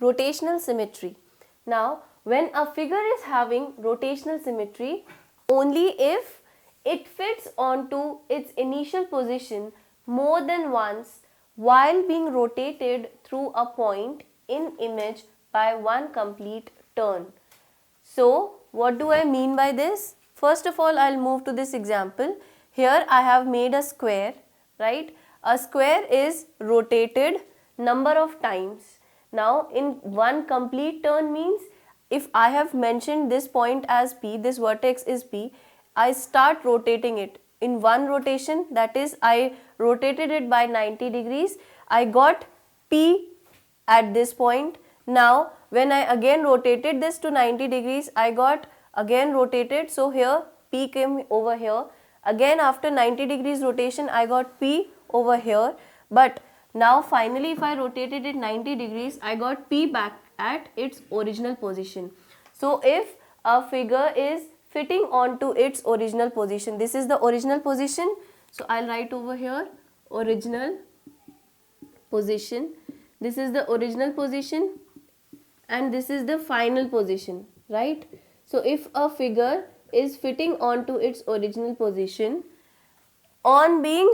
rotational symmetry. Now, when a figure is having rotational symmetry, only if it fits onto its initial position more than once while being rotated through a point in image by one complete turn. So, what do I mean by this? First of all, I'll move to this example. Here I have made a square, right? A square is rotated number of times. Now, in one complete turn means if I have mentioned this point as P, this vertex is P, I start rotating it. In one rotation, that is, I rotated it by 90 degrees, I got P at this point. Now, when I again rotated this to 90 degrees, I got again rotated. So, here P came over here. Again after 90 degrees rotation, I got P over here. But now finally if I rotated it 90 degrees, I got P back at its original position. So, if a figure is fitting onto its original position, this is the original position. So, I'll write over here original position. This is the original position and this is the final position, right? So, if a figure is fitting onto its original position on being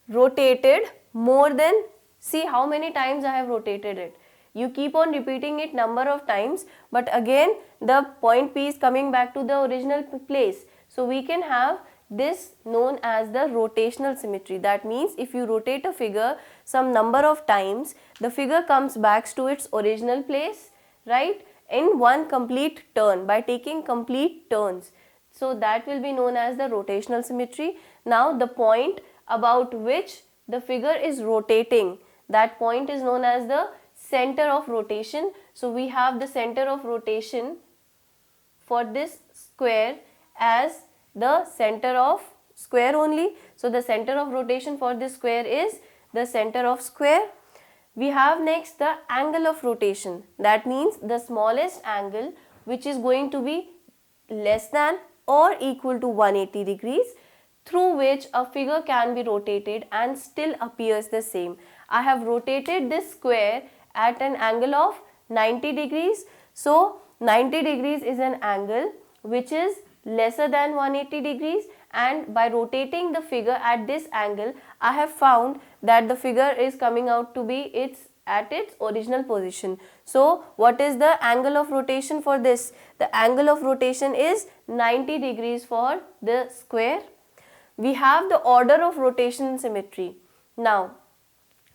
rotated more than, see how many times I have rotated it. You keep on repeating it number of times, but again the point P is coming back to the original place. So, we can have this known as the rotational symmetry. That means if you rotate a figure some number of times, the figure comes back to its original place, right, in one complete turn by taking complete turns. So, that will be known as the rotational symmetry. Now, the point about which the figure is rotating, that point is known as the center of rotation. So, we have the center of rotation for this square as the center of square only. So, the center of rotation for this square is the center of square. We have next the angle of rotation. That means the smallest angle which is going to be less than or equal to 180 degrees through which a figure can be rotated and still appears the same. I have rotated this square at an angle of 90 degrees. So, 90 degrees is an angle which is lesser than 180 degrees, and by rotating the figure at this angle, I have found that the figure is coming out to be at its original position. So, what is the angle of rotation for this? The angle of rotation is 90 degrees for the square. We have the order of rotation symmetry. Now,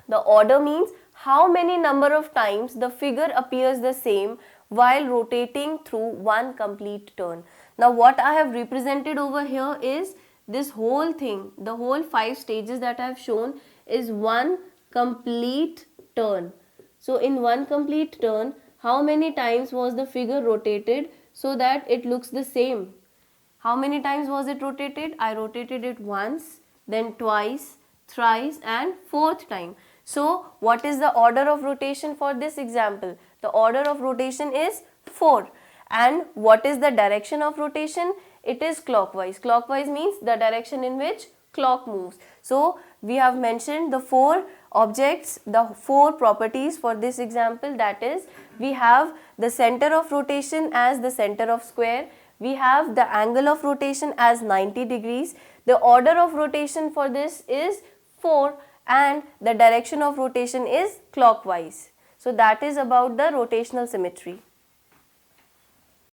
the order means how many number of times the figure appears the same while rotating through one complete turn. Now, what I have represented over here is this whole thing, the whole 5 stages that I have shown is one complete turn. So, in one complete turn, how many times was the figure rotated so that it looks the same? How many times was it rotated? I rotated it once, then twice, thrice and fourth time. So, what is the order of rotation for this example? The order of rotation is 4. And what is the direction of rotation? It is clockwise. Clockwise means the direction in which clock moves. So, we have mentioned the 4 objects, the 4 properties for this example, that is, we have the center of rotation as the center of square, we have the angle of rotation as 90 degrees, the order of rotation for this is 4 and the direction of rotation is clockwise. So, that is about the rotational symmetry.